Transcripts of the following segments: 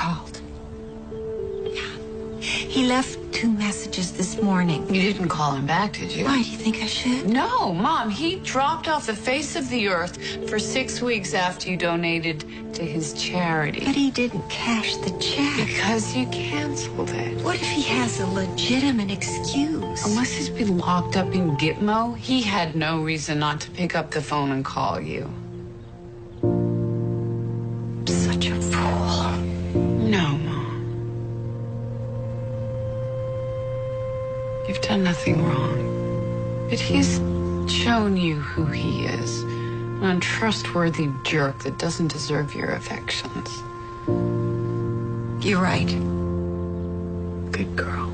called. Yeah. He left 2 messages this morning. You didn't call him back, did you? Why, do you think I should? No, Mom. He dropped off the face of the earth for 6 weeks after you donated to his charity. But he didn't cash the check. Because you canceled it. What if he has a legitimate excuse? Unless he's been locked up in Gitmo, he had no reason not to pick up the phone and call you. Such a fool. No, Mom. You've done nothing wrong. But he's shown you who he is. An untrustworthy jerk that doesn't deserve your affections. You're right. Good girl.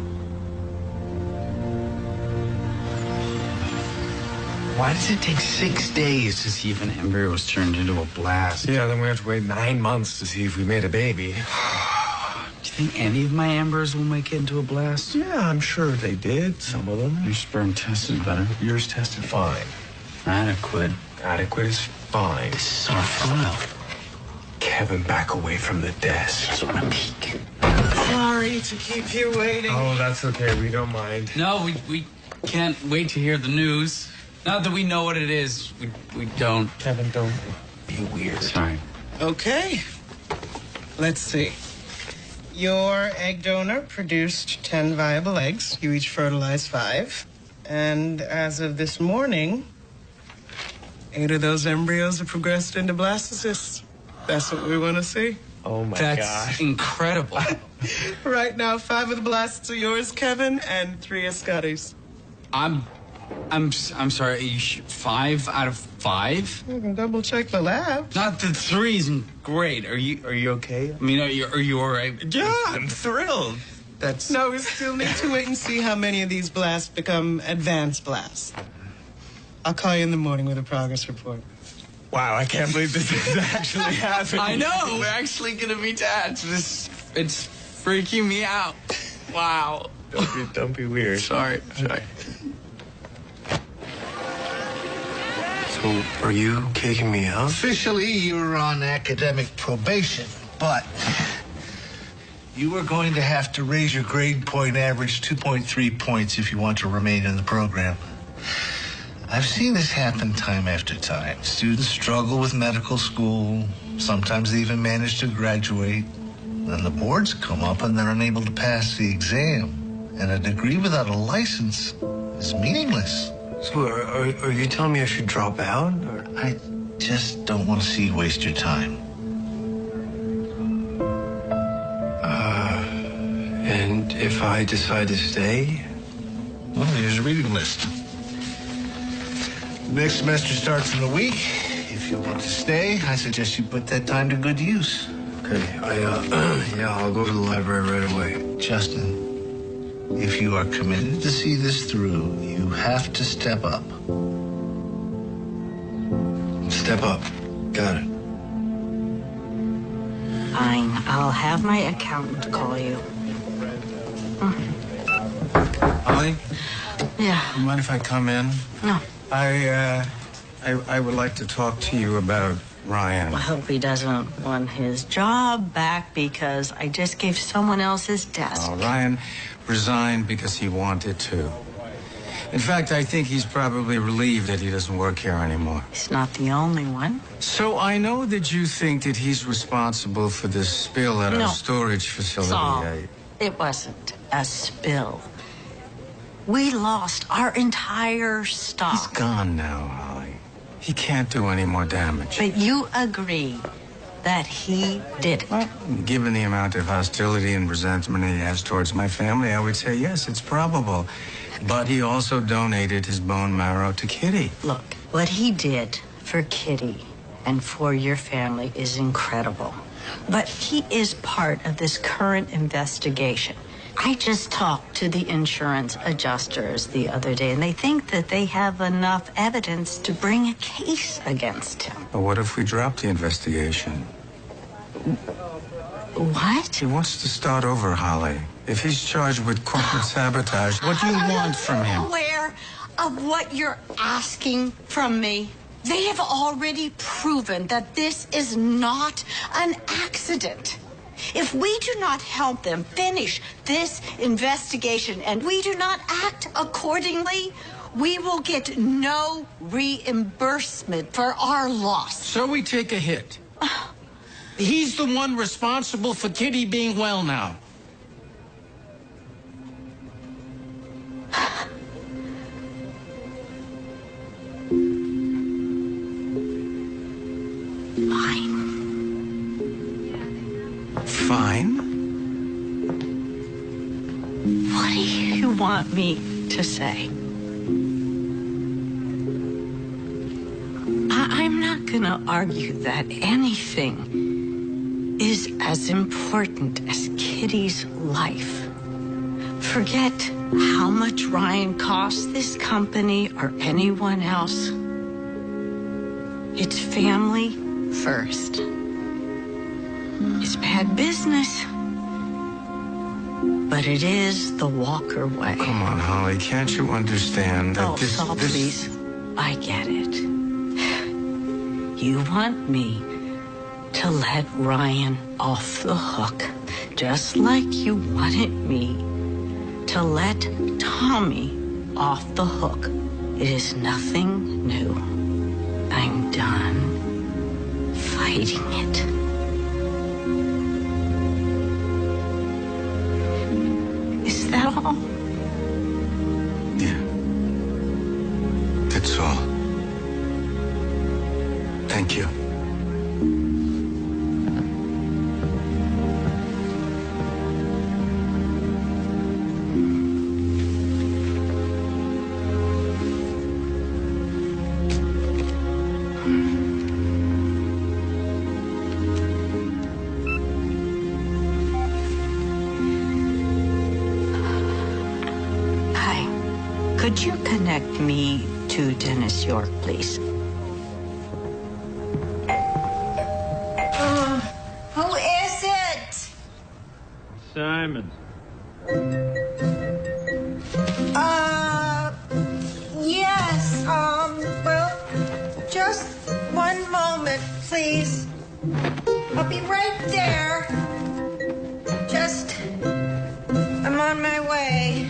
Why does it take 6 days to see if an embryo was turned into a blast? Yeah, then we have to wait 9 months to see if we made a baby. Do you think any of my embryos will make it into a blast? Yeah, I'm sure they did, some of them. Your sperm tested better. Yours tested fine. Adequate. Adequate is fine. This is our file. Kevin, back away from the desk. Just want to peek. Sorry to keep you waiting. Oh, that's okay. We don't mind. No, we can't wait to hear the news. Not that we know what it is. We don't. Kevin, don't be weird. Sorry. Okay. Let's see. Your egg donor produced 10 viable eggs. You each fertilized 5. And as of this morning, 8 of those embryos have progressed into blastocysts. That's what we want to see. Oh, my That's gosh. incredible. Right now, 5 of the blasts are yours, Kevin, and 3 are Scotty's. I'm sorry. 5 out of 5? You can double check the lab. Not that 3 isn't great. Are you okay? I mean, are you all right? Yeah, I'm thrilled. That's... No, we still need to wait and see how many of these blasts become advanced blasts. I'll call you in the morning with a progress report. Wow, I can't believe this is actually happening. I know. We're actually going to be dads. It's freaking me out. Wow. Don't be weird. Sorry. So, are you kicking me out? Officially, you're on academic probation, but you are going to have to raise your grade point average 2.3 points if you want to remain in the program. I've seen this happen time after time. Students struggle with medical school. Sometimes they even manage to graduate. Then the boards come up and they're unable to pass the exam. And a degree without a license is meaningless. So, are you telling me I should drop out? Or? I just don't want to see you waste your time. And if I decide to stay? Well, here's a reading list. Next semester starts in a week. If you want to stay, I suggest you put that time to good use. Okay, yeah, I'll go to the library right away. Justin, if you are committed to see this through, you have to step up. Step up. Got it. Fine. I'll have my accountant call you. Holly, Yeah. you mind if I come in? No. I would like to talk to you about Ryan. I hope he doesn't want his job back because I just gave someone else his desk. Ryan resigned because he wanted to. In fact, I think he's probably relieved that he doesn't work here anymore. He's not the only one. So I know that you think that he's responsible for this spill at No. our storage facility. Saul, it wasn't a spill. We lost our entire stock. He's gone now, Holly. He can't do any more damage. But you agree that he did it. Well, given the amount of hostility and resentment he has towards my family, I would say yes, it's probable. But he also donated his bone marrow to Kitty. Look, what he did for Kitty and for your family is incredible. But he is part of this current investigation. I just talked to the insurance adjusters the other day, and they think that they have enough evidence to bring a case against him. But what if we drop the investigation? What? He wants to start over, Holly. If he's charged with corporate sabotage, what do you want from him? I'm aware of what you're asking from me. They have already proven that this is not an accident. If we do not help them finish this investigation and we do not act accordingly, we will get no reimbursement for our loss. So we take a hit. He's the one responsible for Kitty being well now. Fine. What do you want me to say? I'm not gonna argue that anything is as important as Kitty's life. Forget how much Ryan costs this company or anyone else. It's family first. It's bad business, but it is the Walker way. Come on, Holly, can't you understand that Saul, please. I get it. You want me to let Ryan off the hook, just like you wanted me to let Tommy off the hook. It is nothing new. I'm done fighting it. Is that all? Yeah. That's all. Thank you. Could you connect me to Dennis York, please? Who is it? Simon. Yes, well, just one moment, please. I'll be right there. I'm on my way.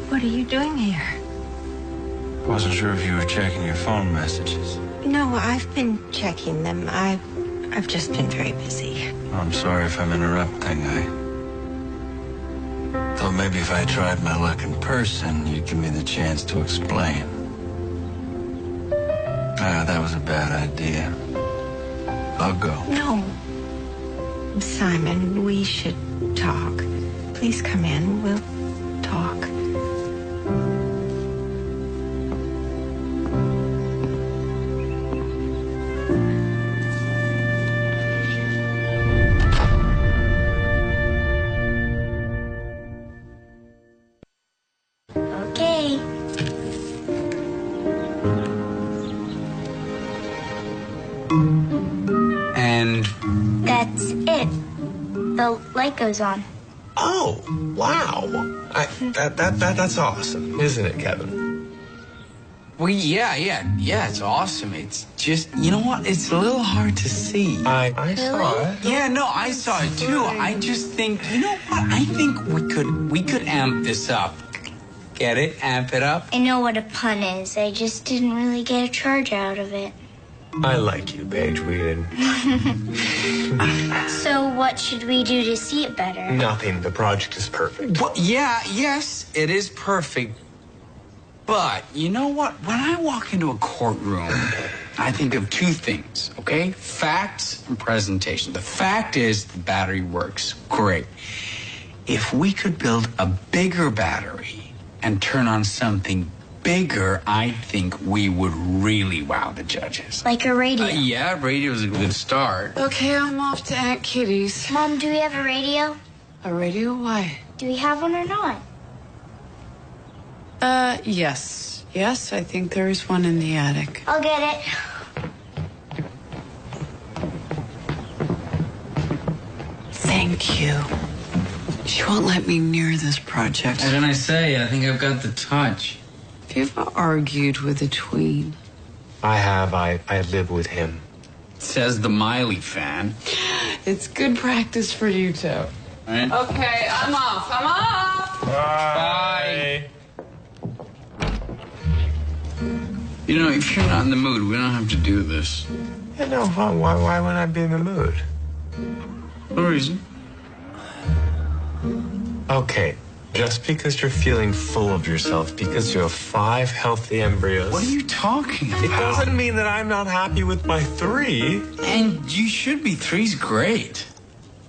What are you doing here? Wasn't sure if you were checking your phone messages. No, I've been checking them. I've just been very busy. I'm sorry if I'm interrupting. I thought maybe if I tried my luck in person, you'd give me the chance to explain. That was a bad idea. I'll go. No. Simon, we should talk. Please come in. We'll talk. Okay. And That's it. The light goes on. Oh, wow. That's awesome, isn't it, Kevin? well, yeah, it's awesome. It's just, you know what? It's a little hard to see. I saw it. Yeah, no, I saw it too. I just think, you know what? I think we could amp this up. Get it? Amp it up. I know what a pun is. I just didn't really get a charge out of it. I like you, Paige Whedon. So what should we do to see it better? Nothing. The project is perfect. Well, yes, it is perfect. But you know what? When I walk into a courtroom, I think of two things, okay? Facts and presentation. The fact is the battery works great. If we could build a bigger battery and turn on something bigger, I think we would really wow the judges. Like a radio. Yeah, radio's a good start. Okay, I'm off to Aunt Kitty's. Mom, do we have a radio? A radio? Why? Do we have one or not? Yes. Yes, I think there is one in the attic. I'll get it. Thank you. She won't let me near this project. What did I say? I think I've got the touch. Have you ever argued with a tween? I have. I live with him. Says the Miley fan. It's good practice for you two. Right? Okay, I'm off. I'm off. Bye. You know, if you're not in the mood, we don't have to do this. Yeah, no, why wouldn't I be in the mood? No reason. Okay, just because you're feeling full of yourself, because you have 5 healthy embryos. What are you talking about? It doesn't mean that I'm not happy with my 3. And you should be. 3's great.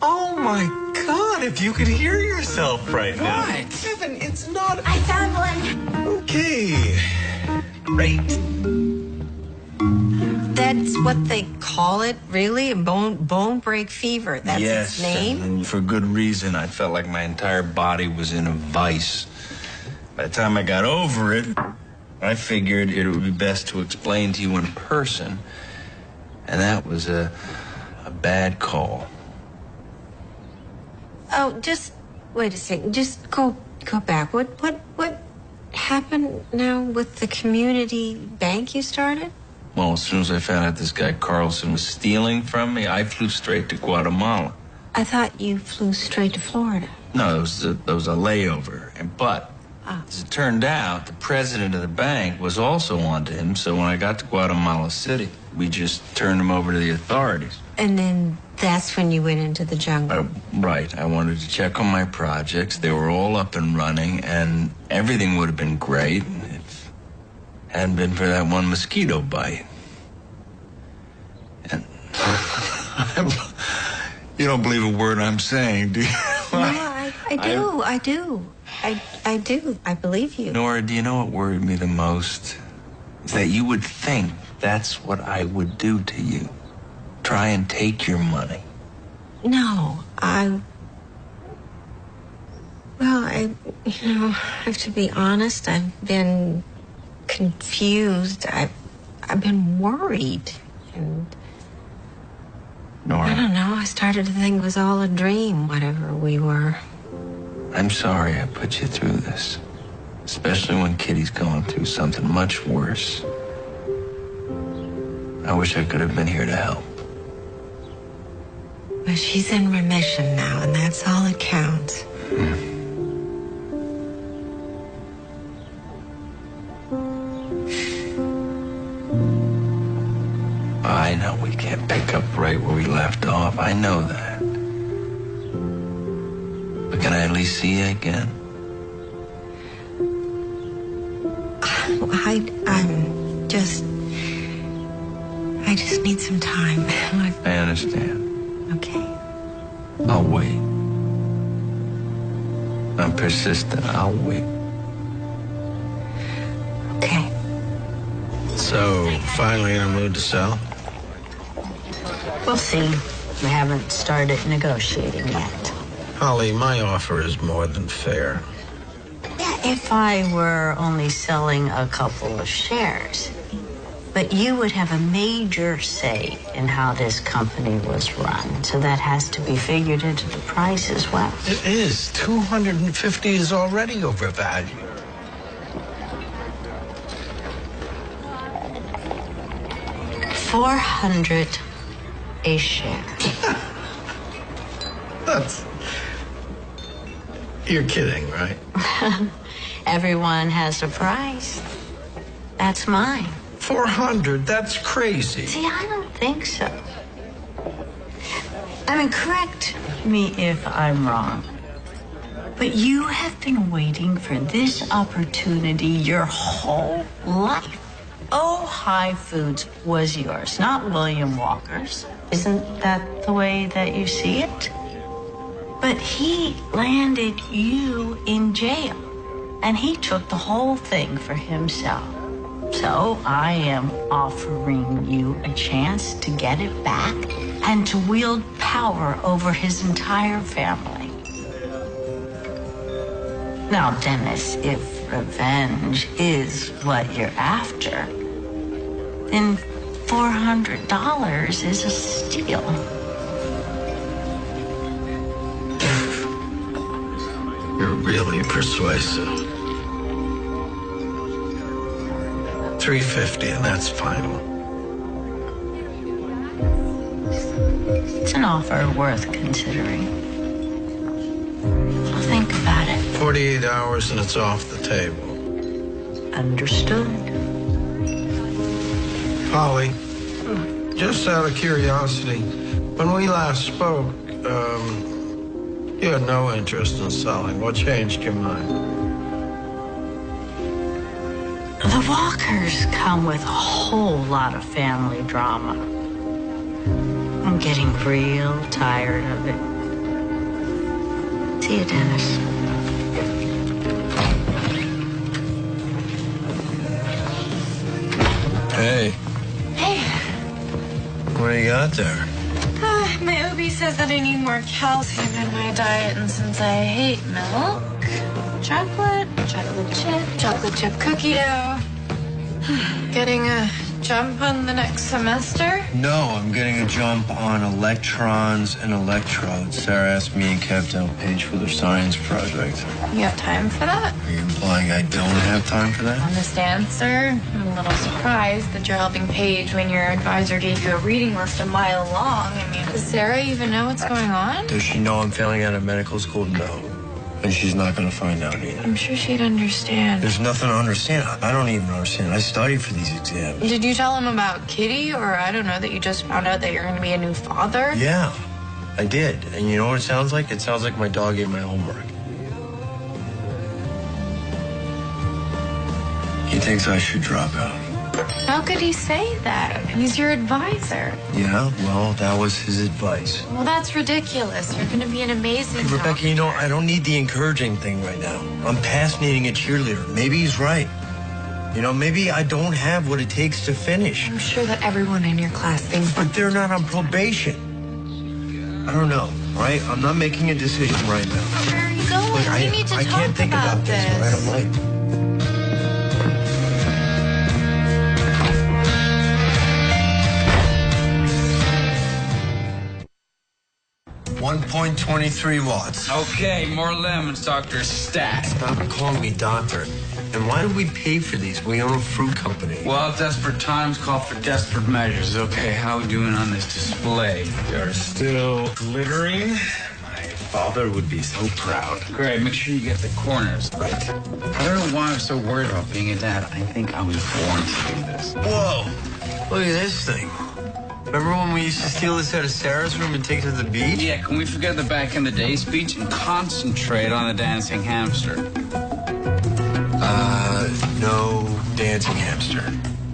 Oh my God, if you could hear yourself right now. What? Kevin, it's not. I found one. Okay. Great. That's what they call it, really? Bone break fever. That's its name? And for good reason. I felt like my entire body was in a vice. By the time I got over it, I figured it would be best to explain to you in person. And that was a bad call. Oh, just wait a second. Just go back. What happened now with the community bank you started? Well, as soon as I found out this guy Carlson was stealing from me, I flew straight to Guatemala. I thought you flew straight to Florida. No, it was a layover. But as it turned out, the president of the bank was also onto him. So when I got to Guatemala City, we just turned him over to the authorities. And then that's when you went into the jungle. Right. I wanted to check on my projects. They were all up and running, and everything would have been great if it hadn't been for that one mosquito bite. And you don't believe a word I'm saying, do you? No, I do. I do. I believe you. Nora, do you know what worried me the most? Is that you would think that's what I would do to you. Try and take your money. No, I have to be honest. I've been confused. I've been worried. And Nora, I don't know. I started to think it was all a dream, whatever we were. I'm sorry I put you through this. Especially when Kitty's going through something much worse. I wish I could have been here to help. But she's in remission now, and that's all that counts. I know we can't pick up right where we left off. I know that. But can I at least see you again? I just need some time. I understand. Okay. I'll wait. I'm persistent. I'll wait. Okay. So, finally in a mood to sell? We'll see. We haven't started negotiating yet. Holly, my offer is more than fair. Yeah, if I were only selling a couple of shares. But you would have a major say in how this company was run. So that has to be figured into the price as well. It is. 250 is already overvalued. $400 a share. You're kidding, right? Everyone has a price. That's mine. 400? That's crazy. See, I don't think so. I mean, correct me if I'm wrong. But you have been waiting for this opportunity your whole life. Oh, High Foods was yours, not William Walker's. Isn't that the way that you see it? But he landed you in jail, and he took the whole thing for himself. So I am offering you a chance to get it back and to wield power over his entire family. Now, Dennis, if revenge is what you're after, then $400 is a steal. You're really persuasive. $350, and that's final. It's an offer worth considering. I'll think about it. 48 hours and it's off the table. Understood. Polly, just out of curiosity, when we last spoke, you had no interest in selling. What changed your mind? The Walkers come with a whole lot of family drama. I'm getting real tired of it. See you, Dennis. Hey. Hey. What do you got there? My OB says that I need more calcium in my diet, and since I hate milk, chocolate chip cookie dough. Getting a jump on the next semester? No, I'm getting a jump on electrons and electrodes. Sarah asked me and Kev to help Paige for their science project. You have time for that? Are you implying I don't have time for that? Honest answer, I'm a little surprised that you're helping Paige when your advisor gave you a reading list a mile long. I mean, does Sarah even know what's going on? Does she know I'm failing out of medical school? No. And she's not going to find out either. I'm sure she'd understand. There's nothing to understand. I don't even understand. I studied for these exams. Did you tell him about Kitty, or I don't know, that you just found out that you're going to be a new father? Yeah, I did. And you know what it sounds like? It sounds like my dog ate my homework. He thinks I should drop out. How could he say that? He's your advisor. Yeah, well, that was his advice. Well, that's ridiculous. You're going to be an amazing Hey, Rebecca, you know, I don't need the encouraging thing right now. I'm past needing a cheerleader. Maybe he's right. You know, maybe I don't have what it takes to finish. I'm sure that everyone in your class thinks. But they're not on probation. I don't know, right? I'm not making a decision right now. Where are you going? Look, We need to I talk can't think about this, all right? I'm late. 1.23 watts. Okay, more lemons, Dr. Stat. Stop calling me doctor. And why do we pay for these? We own a fruit company. Well, desperate times call for desperate measures. Okay, how are we doing on this display? You're still glittering. My father would be so proud. Great, make sure you get the corners right. I don't know why I'm so worried about being a dad. I think I was born to do this. Whoa! Look at this thing. Remember when we used to steal this out of Sarah's room and take it to the beach? Yeah, can we forget the back in the day speech and concentrate on the dancing hamster? No dancing hamster.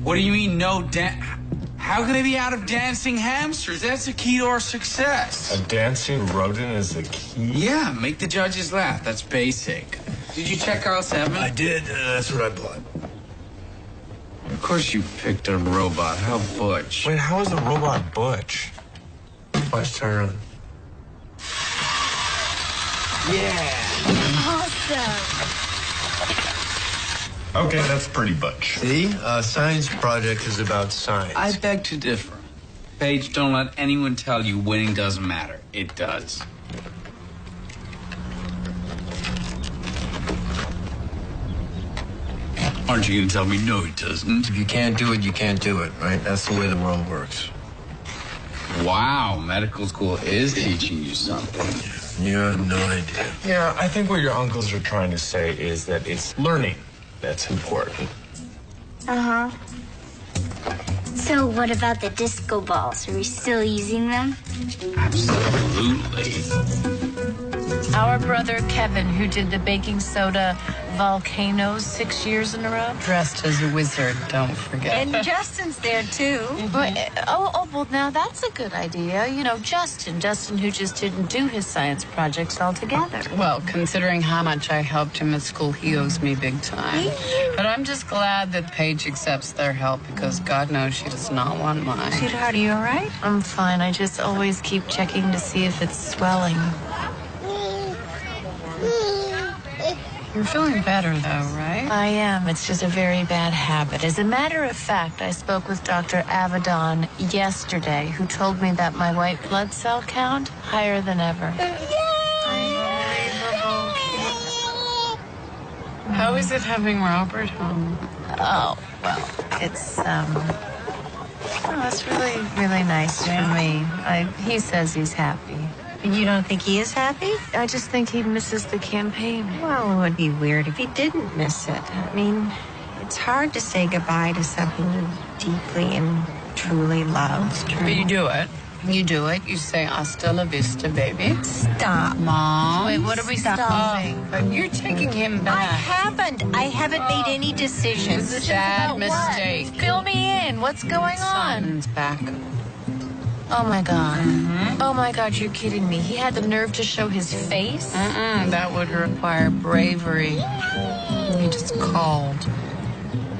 What do you mean, no How can I be out of dancing hamsters? That's the key to our success. A dancing rodent is the key? Yeah, make the judges laugh. That's basic. Did you check out 7? I did, that's what I bought. Of course you picked a robot. How butch. Wait, how is the robot butch? Watch turn around. Yeah. Awesome. Okay, that's pretty butch. See? Science project is about science. I beg to differ. Paige, don't let anyone tell you winning doesn't matter. It does. Aren't you going to tell me no, it doesn't? If you can't do it, you can't do it, right? That's the way the world works. Wow, medical school is teaching you something. You have no idea. Yeah, I think what your uncles are trying to say is that it's learning that's important. Uh-huh. So what about the disco balls? Are we still using them? Absolutely. Our brother Kevin, who did the baking soda volcanoes 6 years in a row. Dressed as a wizard, don't forget. And Justin's there, too. Well, now that's a good idea. You know, Justin who just didn't do his science projects altogether. Well, considering how much I helped him at school, he owes me big time. But I'm just glad that Paige accepts their help because God knows she does not want mine. Sweetheart, are you all right? I'm fine. I just always keep checking to see if it's swelling. You're feeling better, though, right? I am. It's just a very bad habit. As a matter of fact, I spoke with Dr. Avedon yesterday, who told me that my white blood cell count higher than ever. Unbelievable. How is it having Robert home? Oh, well, it's really, really nice for me. He says he's happy. You don't think he is happy? I just think he misses the campaign. Well, it would be weird if he didn't miss it. I mean, it's hard to say goodbye to something you deeply and truly love. But you do it. You do it. You say hasta la vista, baby. Stop. Mom. Wait, what are we stopping? But you're taking him back. I haven't made any decisions. It's a bad mistake. Fill me in. What's going on? Simon's back. Oh, my God. Oh, my God, you're kidding me. He had the nerve to show his face? That would require bravery. He just called.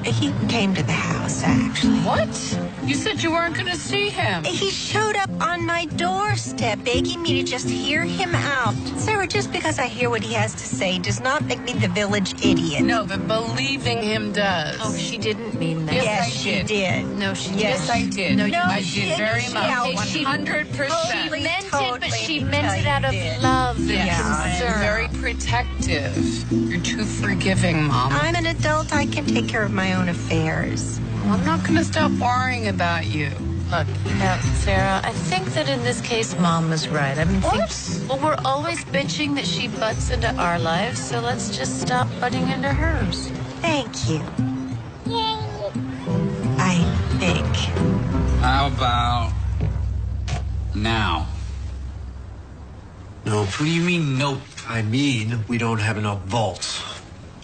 He came to the house, actually. What? You said you weren't going to see him. He showed up on my doorstep, begging me to just hear him out. Sarah, just because I hear what he has to say does not make me the village idiot. No, but believing him does. Oh, she didn't mean that. Yes, she did. No, she didn't. Yes, I did. No, I did very much. She 100%. meant it, but she meant it out of love and Yes, concern. I'm very protective. You're too forgiving, Mom. I'm an adult. I can take care of my own affairs. I'm not going to stop worrying about you. Look, Sarah, I think that in this case, Mom was right. I mean, well, we're always bitching that she butts into our lives, so let's just stop butting into hers. Thank you. I think. How about now? Nope. What do you mean, nope? I mean, we don't have enough volts.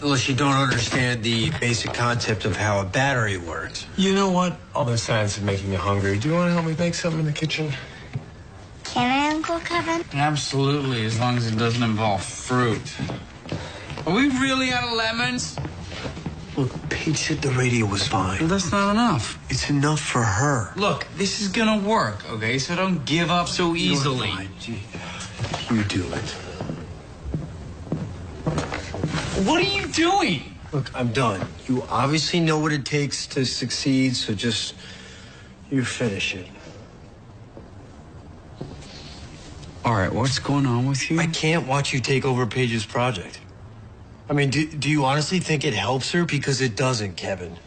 Unless you don't understand the basic concept of how a battery works. You know what? All the signs of making you hungry. Do you want to help me make something in the kitchen? Can I, Uncle Kevin? Absolutely, as long as it doesn't involve fruit. Are we really out of lemons? Look, Paige said the radio was fine. Well, that's not enough. It's enough for her. Look, this is gonna work, okay? So don't give up so easily. You do it. What are you doing? Look, I'm done. You obviously know what it takes to succeed, so just you finish it. All right, what's going on with you? I can't watch you take over Paige's project. I mean, do you honestly think it helps her? Because it doesn't, Kevin.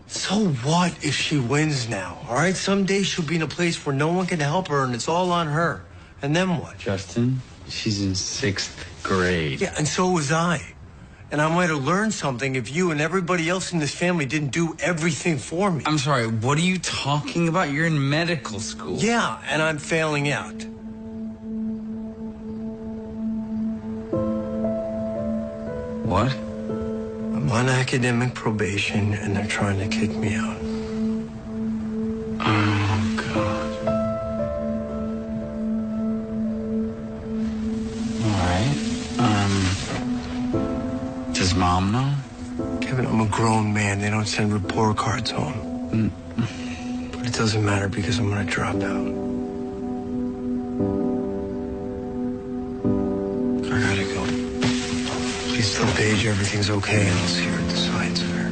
So what if she wins now, all right? Someday she'll be in a place where no one can help her and it's all on her. And then what? Justin, she's in 6th grade. Yeah, and so was I. And I might have learned something if you and everybody else in this family didn't do everything for me. I'm sorry, what are you talking about? You're in medical school. Yeah, and I'm failing out. What? I'm on academic probation, and they're trying to kick me out. Oh, God. All right. Does Mom know? Kevin, I'm a grown man. They don't send report cards home. But it doesn't matter because I'm going to drop out. I gotta go. Please tell Paige everything's okay, and I'll see her at the science fair.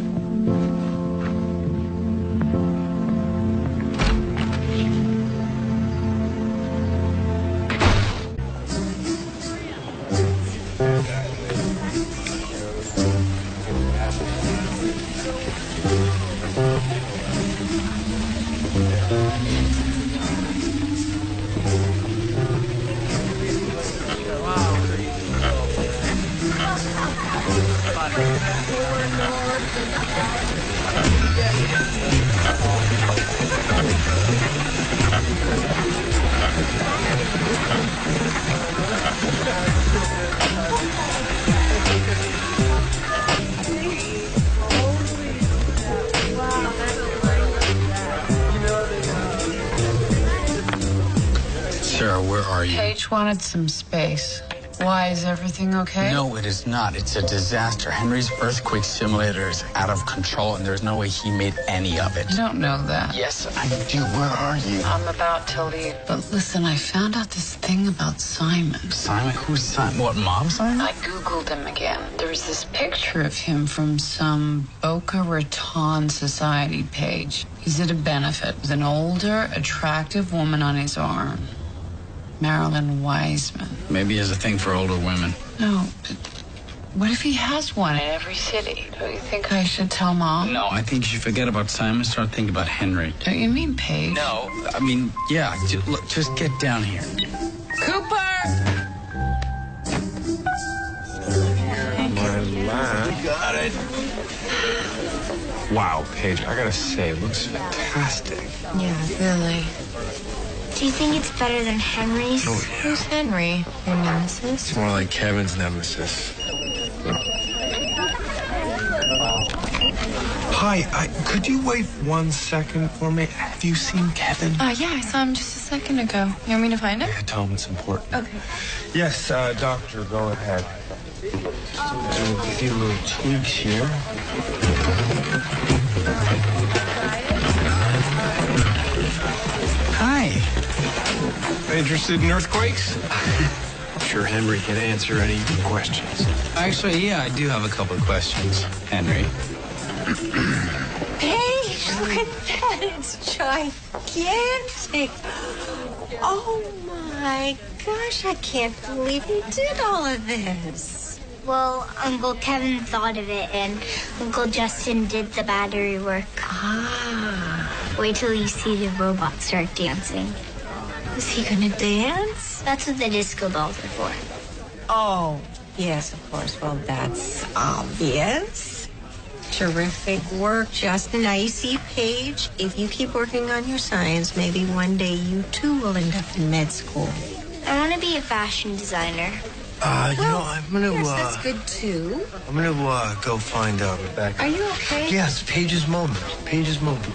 Sarah, where are you? Paige wanted some space. Why, is everything okay? No, it is not. It's a disaster. Henry's earthquake simulator is out of control, and there's no way he made any of it. I don't know that. Yes, I do. Where are you? I'm about to leave. But listen, I found out this thing about Simon. Simon? Who's Simon? What, Mom Simon? I Googled him again. There's this picture of him from some Boca Raton Society page. He's at a benefit with an older, attractive woman on his arm. Marilyn Wiseman. Maybe he has a thing for older women. No, but What if he has one in every city? Don't you think I should tell Mom? No, I think you should forget about Simon. Start thinking about Henry. Don't you mean Paige? No, I mean, yeah. Look, just get down here. Cooper! Got it. Wow, Paige, I gotta say, it looks fantastic. Yeah, really. Do you think it's better than Henry's? Oh, yeah. Who's Henry? Your nemesis? It's more like Kevin's nemesis. Hi, could you wait 1 second for me? Have you seen Kevin? Yeah, I saw him just a second ago. You want me to find him? Yeah, tell him it's important. Okay. Yes, doctor, go ahead. We'll give you little tweaks here. Hi. Interested in earthquakes? I'm sure Henry can answer any questions. Actually, yeah, I do have a couple of questions, Henry. Paige, look at that. It's gigantic. Oh, my gosh. I can't believe you did all of this. Well, Uncle Kevin thought of it, and Uncle Justin did the battery work. Wait till you see the robot start dancing. Is he going to dance? That's what the disco balls are for. Oh, yes, of course. Well, that's obvious. Terrific work, Justin. Now, you see, Paige, if you keep working on your science, maybe one day you, too, will end up in med school. I want to be a fashion designer. You know, I'm gonna, Yes, that's good, too. I'm gonna, go find out Rebecca. Are you okay? Yes, Paige's moment. Paige's moment.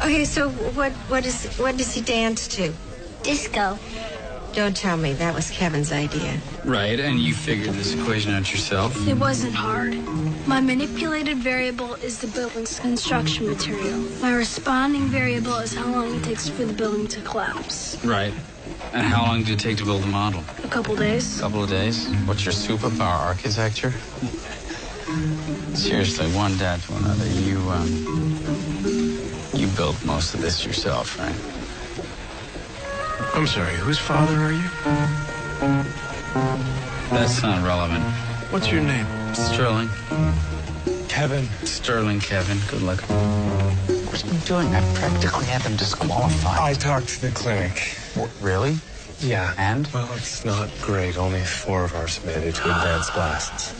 Okay, so what does he dance to? Disco. Don't tell me that was Kevin's idea. Right, and you figured this equation out yourself? It wasn't hard. My manipulated variable is the building's construction material. My responding variable is how long it takes for the building to collapse. Right. And how long did it take to build a model? A couple days. A couple of days? What's your superpower, architecture? Seriously, one dad to another. You built most of this yourself, right? I'm sorry, whose father are you? That's not relevant. What's your name? Sterling. Kevin. Sterling Kevin. Good luck. What's he doing? I practically had them disqualified. I talked to the clinic. What, really? Yeah. And? Well, it's not great. Only 4 of ours made it to advanced classes.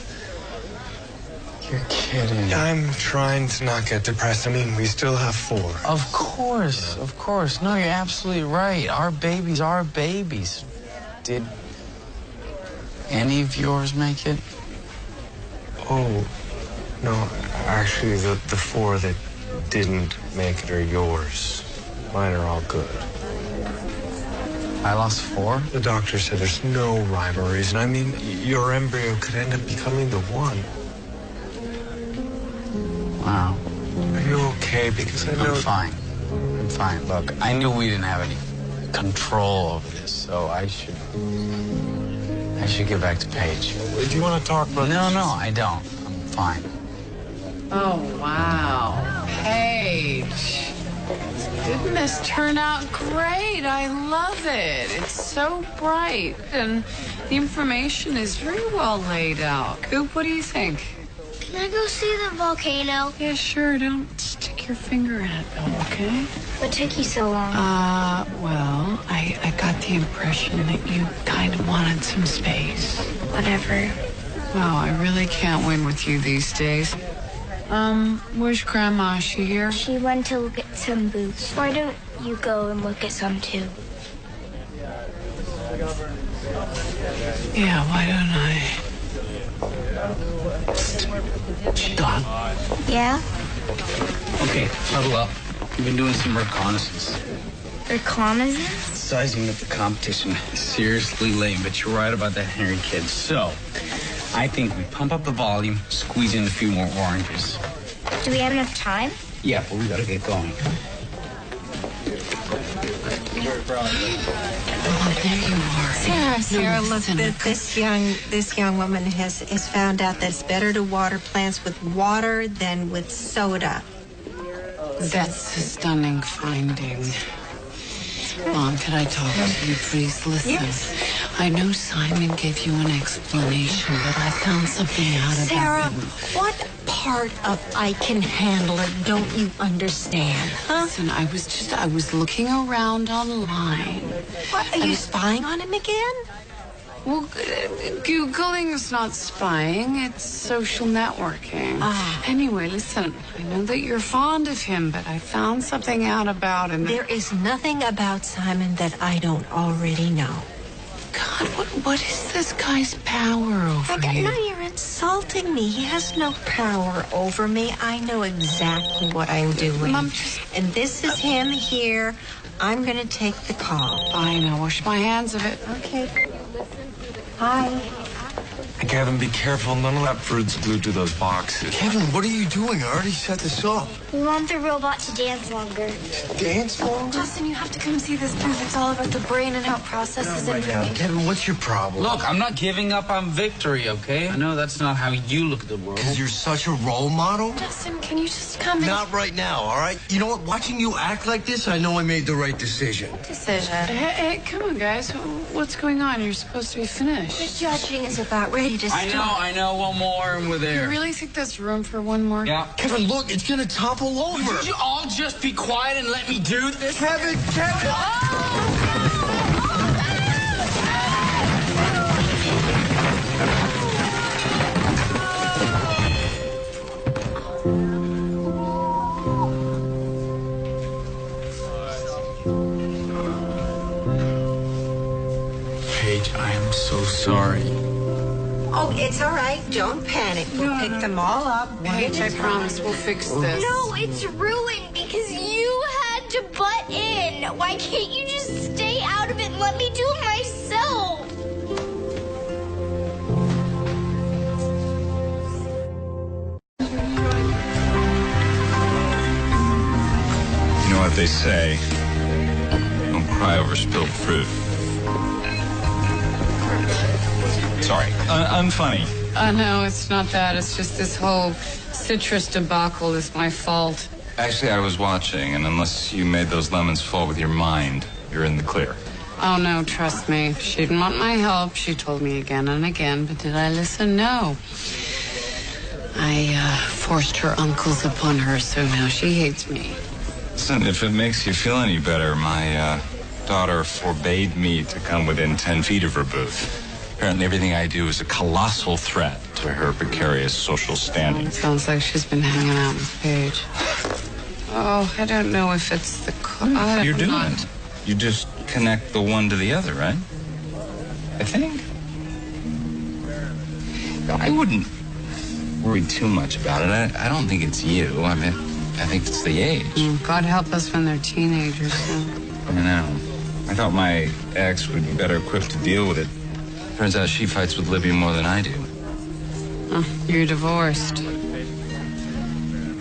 You're kidding. I'm trying to not get depressed. I mean, we still have 4. Of course, of course. No, you're absolutely right. Our babies are babies. Did any of yours make it? Oh, no. Actually, the 4 that didn't make it are yours. Mine are all good. I lost 4? The doctor said there's no rhyme or reason. I mean, your embryo could end up becoming the one. Wow. Are you okay? Because I know... I'm fine. I'm fine. Look, I knew we didn't have any control over this, so I should get back to Paige. Do you want to talk about No, I don't. I'm fine. Oh, wow. Paige. Didn't this turn out great? I love it. It's so bright, and the information is very well laid out. Coop, what do you think? Can I go see the volcano? Yeah, sure. Don't stick your finger in it, though, okay? What took you so long? Well, I got the impression that you kind of wanted some space. Whatever. Wow, I really can't win with you these days. Where's Grandma? Is she here? She went to look at some boots. Why don't you go and look at some, too? Yeah, why don't I? Don. Yeah? Okay, huddle up. We've been doing some reconnaissance. Reconnaissance? Sizing up the competition. Seriously lame, but you're right about that Henry kid. So, I think we pump up the volume, squeeze in a few more oranges. Do we have enough time? Yeah, but we gotta get going. Oh, there you are. Sarah, look, this young woman has found out that it's better to water plants with water than with soda. That's a stunning finding. Mom, could I talk to you, please? Listen. Yes. I know Simon gave you an explanation, but I found something out about Sarah, him. what part of I can handle it don't you understand, huh? Listen, I was looking around online. What, are you spying on him again? Well, Googling is not spying, it's social networking. Anyway, listen, I know that you're fond of him, but I found something out about him. There is nothing about Simon that I don't already know. God, what is this guy's power over you? No, you're insulting me. He has no power over me. I know exactly what I'm doing. Mom, and this is him here. I'm going to take the call. Fine, I'll wash my hands of it. Okay. Hi. Kevin, be careful. None of that fruit's glued to those boxes. Kevin, what are you doing? I already set this up. We want the robot to dance longer. Dance longer? Justin, you have to come see this proof. It's all about the brain and how it processes information. Kevin, what's your problem? Look, I'm not giving up on victory, okay? I know that's not how you look at the world. Because you're such a role model? Justin, can you just come in? Not right now, all right? You know what? Watching you act like this, I know I made the right decision. Hey, come on, guys. What's going on? You're supposed to be finished. The judging is about ready to start. I know. One more and we're there. You really think there's room for one more? Yeah. Kevin, look, it's gonna topple over. Would you all just be quiet and let me do this? Kevin! Paige, I am so sorry. Oh, it's all right. Don't panic. We'll pick them all up. Paige, I promise we'll fix this. No, it's ruined because you had to butt in. Why can't you just stay out of it and let me do it myself? You know what they say? Don't cry over spilled fruit. Sorry, I'm funny. No, it's not that. It's just this whole citrus debacle is my fault. Actually, I was watching, and unless you made those lemons fall with your mind, you're in the clear. Oh, no, trust me. She didn't want my help. She told me again and again, but did I listen? No. I forced her uncles upon her, so now she hates me. Listen, if it makes you feel any better, my daughter forbade me to come within 10 feet of her booth. Apparently everything I do is a colossal threat to her precarious social standing. It sounds like she's been hanging out with Paige. Oh, I don't know if it's the... You're doing it. You just connect the one to the other, right? I think. I wouldn't worry too much about it. I don't think it's you. I mean, I think it's the age. God help us when they're teenagers. I know. I thought my ex would be better equipped to deal with it. Turns out she fights with Libby more than I do. Oh, you're divorced.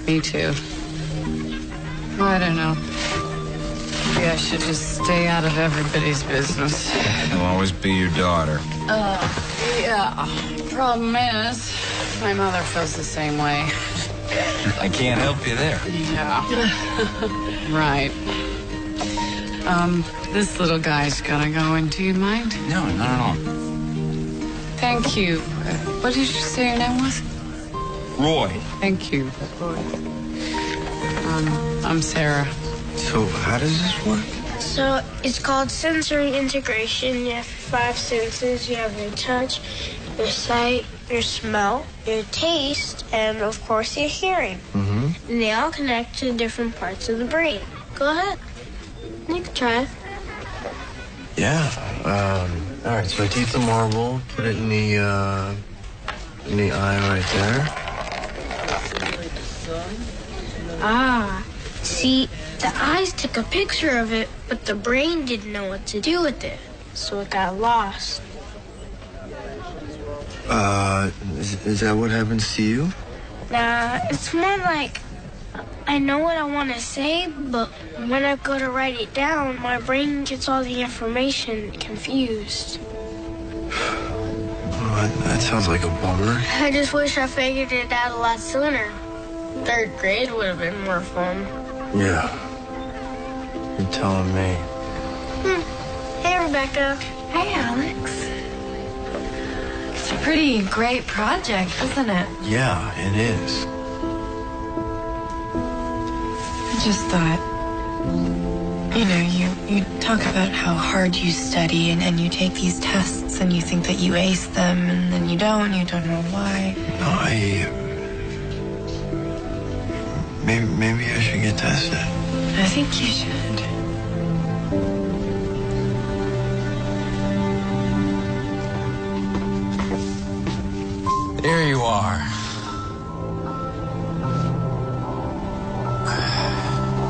Me too. I don't know. Maybe I should just stay out of everybody's business. She'll always be your daughter. Yeah. Problem is, my mother feels the same way. I can't help you there. Yeah. Right. This little guy's gotta go in. Do you mind? No, not at all. Thank you. What did you say your name was? Roy. Thank you. I'm Sarah. So how does this work? So it's called sensory integration. You have 5 senses. You have your touch, your sight, your smell, your taste, and of course your hearing. Mm-hmm. And they all connect to different parts of the brain. Go ahead. You can try it. Yeah. All right, so I take the marble, put it in the eye right there. Ah, see, the eyes took a picture of it, but the brain didn't know what to do with it, so it got lost. Is that what happens to you? Nah, it's more like I know what I want to say, but when I go to write it down, my brain gets all the information confused. Oh, that sounds like a bummer. I just wish I figured it out a lot sooner. 3rd grade would have been more fun. Yeah. You're telling me. Hey, Rebecca. Hey, Alex. pretty great project, isn't it? Yeah, it is. I just thought, you talk about how hard you study and you take these tests and you think that you ace them and then you don't know why. Maybe I should get tested. I think you should. There you are.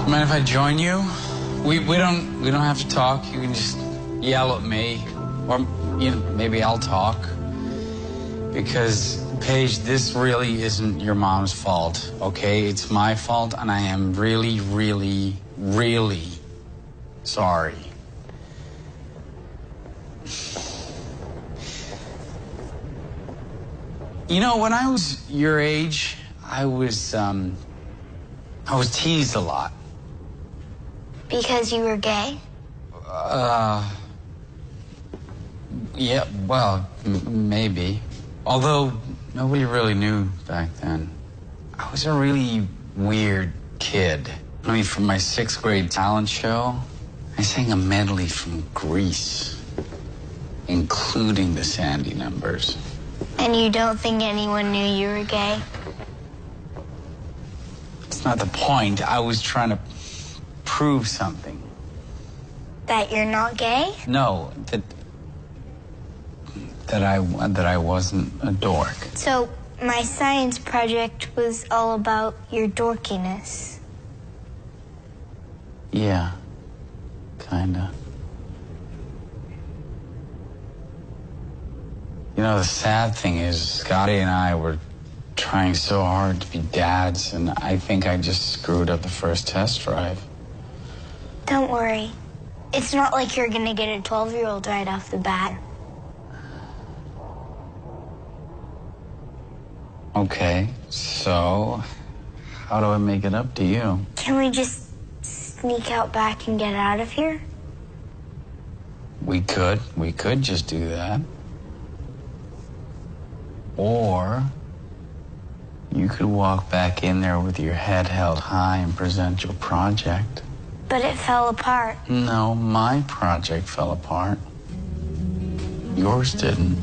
Mind if I join you? We don't have to talk. You can just yell at me, or maybe I'll talk. Because Paige, this really isn't your mom's fault, okay? It's my fault, and I am really, really, really sorry. When I was your age, I was teased a lot. Because you were gay? Yeah, well, maybe. Although nobody really knew back then. I was a really weird kid. I mean, for my 6th grade talent show, I sang a medley from Greece, including the Sandy numbers. And you don't think anyone knew you were gay? It's not the point. I was trying to prove something. That you're not gay? No, that I wasn't a dork. So my science project was all about your dorkiness. Yeah, kinda. The sad thing is, Scotty and I were trying so hard to be dads, and I think I just screwed up the first test drive. Don't worry. It's not like you're gonna get a 12-year-old right off the bat. Okay, so how do I make it up to you? Can we just sneak out back and get out of here? We could just do that. Or you could walk back in there with your head held high and present your project. But it fell apart. No, my project fell apart. Yours didn't.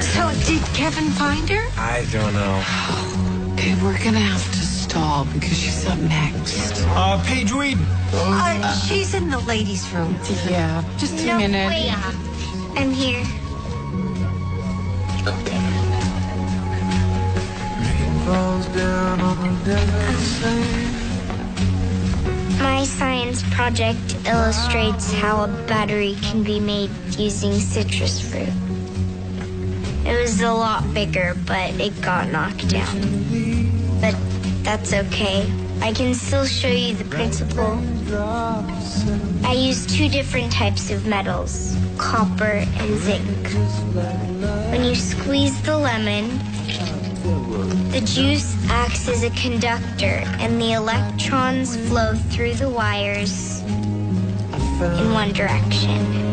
So, did Kevin find her? I don't know. Okay, we're gonna have to stall because she's up next. Paige Whedon. She's in the ladies' room. Yeah, just a minute. Wait. I'm here. Okay. My science project illustrates how a battery can be made using citrus fruit. It was a lot bigger, but it got knocked down. But that's okay. I can still show you the principle. I used 2 different types of metals, copper and zinc. When you squeeze the lemon, the juice acts as a conductor, and the electrons flow through the wires in one direction.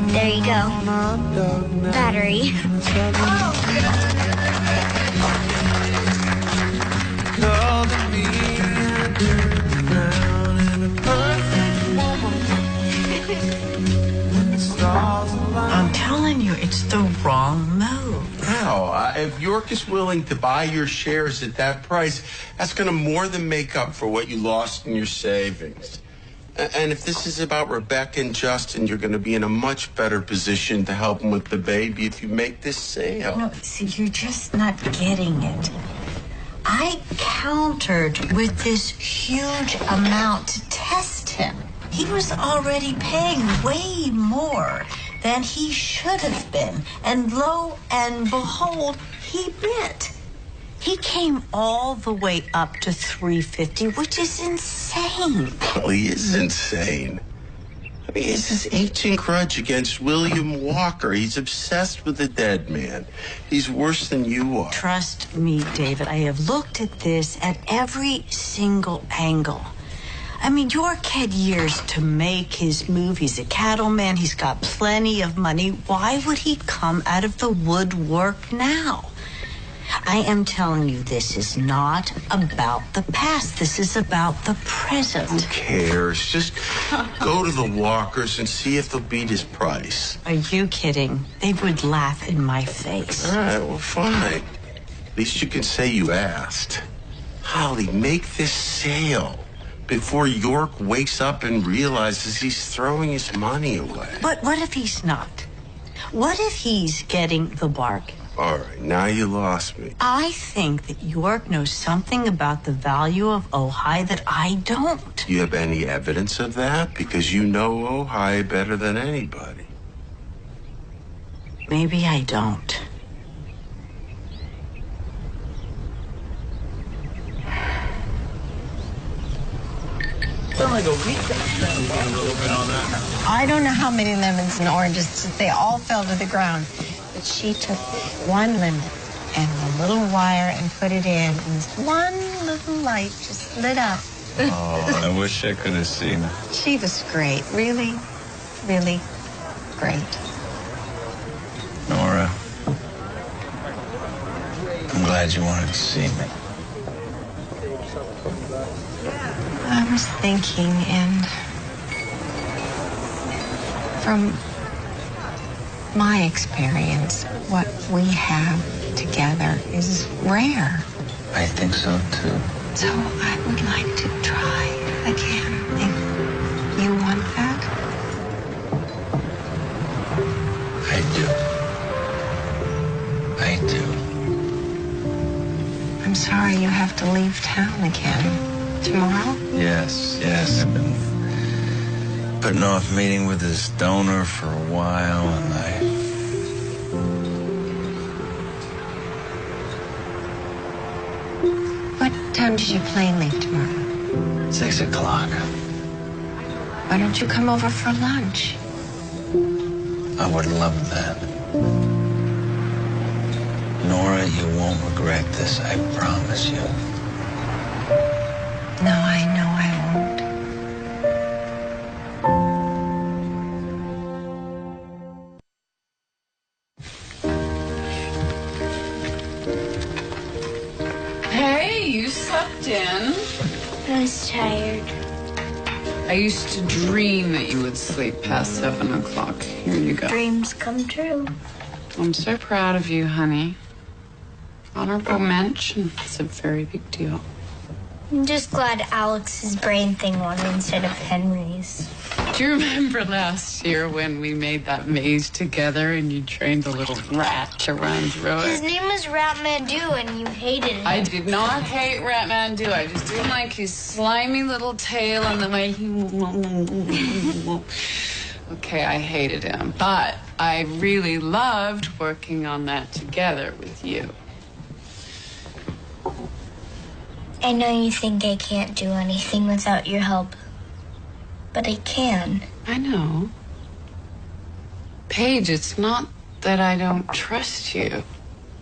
There you go. Battery. I'm telling you, it's the wrong move. How? If York is willing to buy your shares at that price, that's going to more than make up for what you lost in your savings. And if this is about Rebecca and Justin, you're going to be in a much better position to help them with the baby if you make this sale. No, see, you're just not getting it. I countered with this huge amount to test him. He was already paying way more than he should have been. And lo and behold, he bit. He came all the way up to $350, which is insane. Well, he is insane. I mean, it's his ancient grudge against William Walker. He's obsessed with the dead man. He's worse than you are. Trust me, David, I have looked at this at every single angle. I mean, York had years to make his move. He's a cattleman. He's got plenty of money. Why would he come out of the woodwork now? I am telling you, this is not about the past. This is about the present. Who cares? Just go to the Walkers and see if they'll beat his price. Are you kidding? They would laugh in my face. All right, well, fine. At least you can say you asked. Holly, make this sale before York wakes up and realizes he's throwing his money away. But what if he's not? What if he's getting the bargain? All right, now you lost me. I think that York knows something about the value of Ojai that I don't. Do you have any evidence of that? Because you know Ojai better than anybody. Maybe I don't. I don't know how many lemons and oranges, they all fell to the ground. But she took one lemon and a little wire and put it in, and this one little light just lit up. Oh, I wish I could have seen it. She was great, really, really great. Nora, I'm glad you wanted to see me. I was thinking, and from my experience, what we have together is rare. I think so, too. So I would like to try again, if you want that. I do. I'm sorry you have to leave town again. Tomorrow? Yes. I've been putting off meeting with this donor for a while, and What time does your plane leave tomorrow? 6 o'clock. Why don't you come over for lunch? I would love that. Nora, you won't regret this, I promise you. No, I know I won't. Hey, you slept in. I was tired. I used to dream that you would sleep past 7 o'clock. Here you go. Dreams come true. I'm so proud of you, honey. Honorable mention. It's a very big deal. I'm just glad Alex's brain thing won instead of Henry's. Do you remember last year when we made that maze together and you trained a little rat to run through His it? name was Ratmandu and you hated him. I did not hate Ratmandu. I just didn't like his slimy little tail and the way he... Okay, I hated him. But I really loved working on that together with you. I know you think I can't do anything without your help, but I can. I know. Paige, it's not that I don't trust you.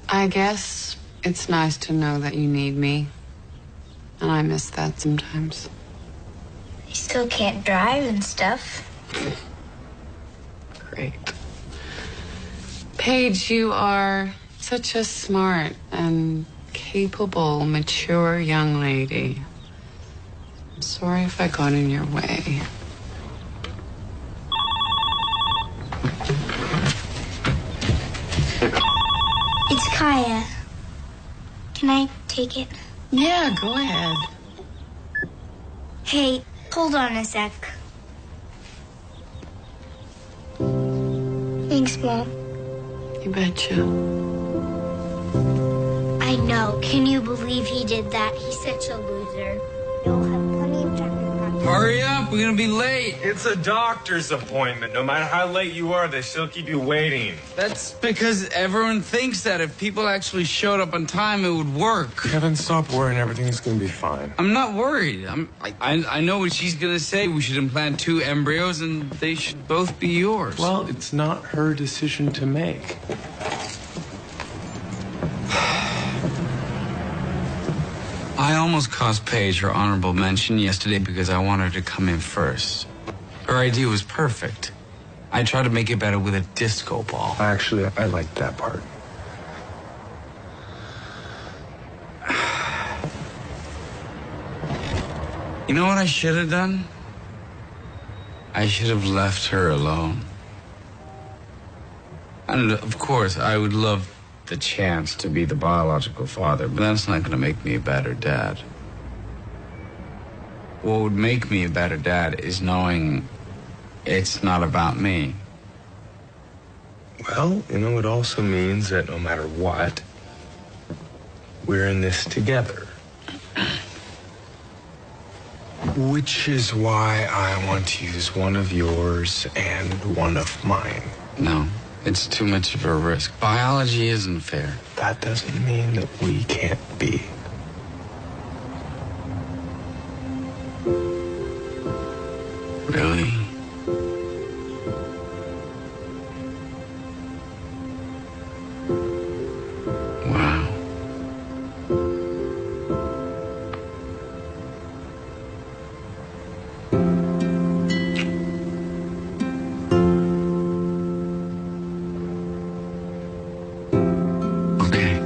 I guess it's nice to know that you need me. And I miss that sometimes. I still can't drive and stuff. Great. Paige, you are such a smart and capable, mature young lady. I'm sorry if I got in your way. It's Kaya. Can I take it? Yeah, go ahead. Hey, hold on a sec. Thanks, Mom. You betcha. I know. Can you believe he did that? He's such a loser. You'll have plenty of time to practice. Hurry up, we're gonna be late. It's a doctor's appointment. No matter how late you are, they still keep you waiting. That's because everyone thinks that if people actually showed up on time, it would work. Kevin, stop worrying. Everything's gonna be fine. I'm not worried. I know what she's gonna say. We should implant 2 embryos and they should both be yours. Well, it's not her decision to make. I almost cost Paige her honorable mention yesterday because I wanted her to come in first. Her idea was perfect. I tried to make it better with a disco ball. Actually, I liked that part. You know what I should have done? I should have left her alone. And of course, I would love the chance to be the biological father, but that's not going to make me a better dad. What would make me a better dad is knowing it's not about me. Well, it also means that no matter what, we're in this together. Which is why I want to use one of yours and one of mine. No, it's too much of a risk. Biology isn't fair. That doesn't mean that we can't be. Really? Wow. Okay.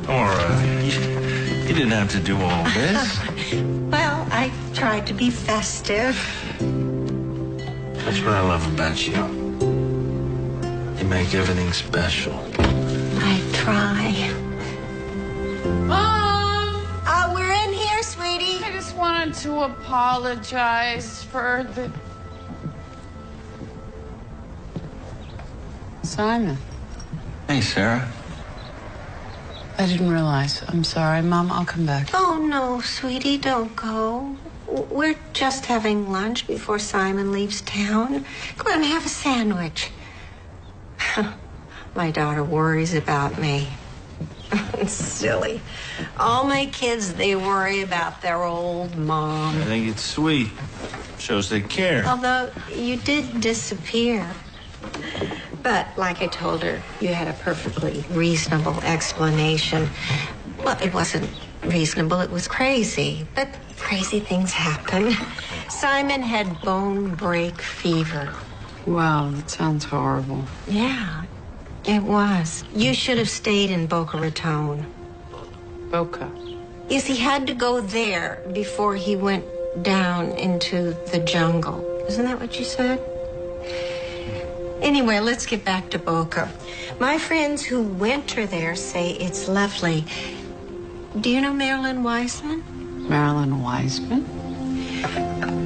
All right. You didn't have to do all this. Well, I tried to be festive. That's what I love about you. You make everything special. I try. Mom! We're in here, sweetie. I just wanted to apologize for the... Simon. Hey, Sarah. I didn't realize. I'm sorry. Mom, I'll come back. Oh, no, sweetie, don't go. We're just having lunch before Simon leaves town. Go on, have a sandwich. My daughter worries about me. It's silly. All my kids, they worry about their old mom. I think it's sweet. Shows they care. Although you did disappear. But like I told her, you had a perfectly reasonable explanation. Well, it wasn't reasonable, it was crazy. But crazy things happen. Simon had bone break fever. Wow, that sounds horrible. Yeah, it was. You should have stayed in Boca Raton. Boca? Yes, he had to go there before he went down into the jungle. Isn't that what you said? Anyway, let's get back to Boca. My friends who winter there say it's lovely. Do you know Marilyn Wiseman? Marilyn Wiseman?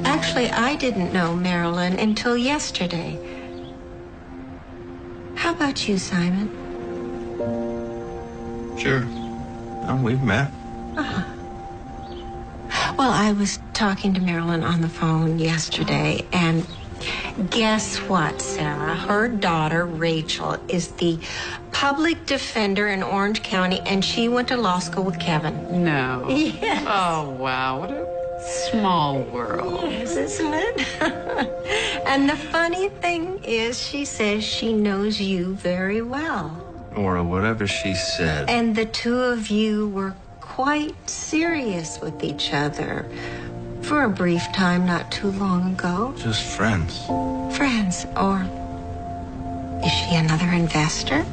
Actually, I didn't know Marilyn until yesterday. How about you, Simon? Sure. Oh, we've met. Well, I was talking to Marilyn on the phone yesterday, and guess what, Sarah? Her daughter, Rachel, is the public defender in Orange County, and she went to law school with Kevin. No. Yes. Oh, wow. What a small world. Yes, isn't it? And the funny thing is, she says she knows you very well. Or whatever she said. And the two of you were quite serious with each other for a brief time not too long ago. Just friends. Friends, or is she another investor?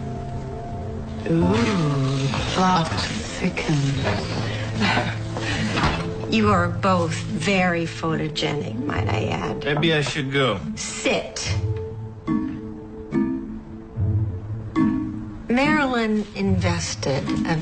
Ooh, plot thickens. You are both very photogenic, might I add. Maybe I should go. Sit. Marilyn invested a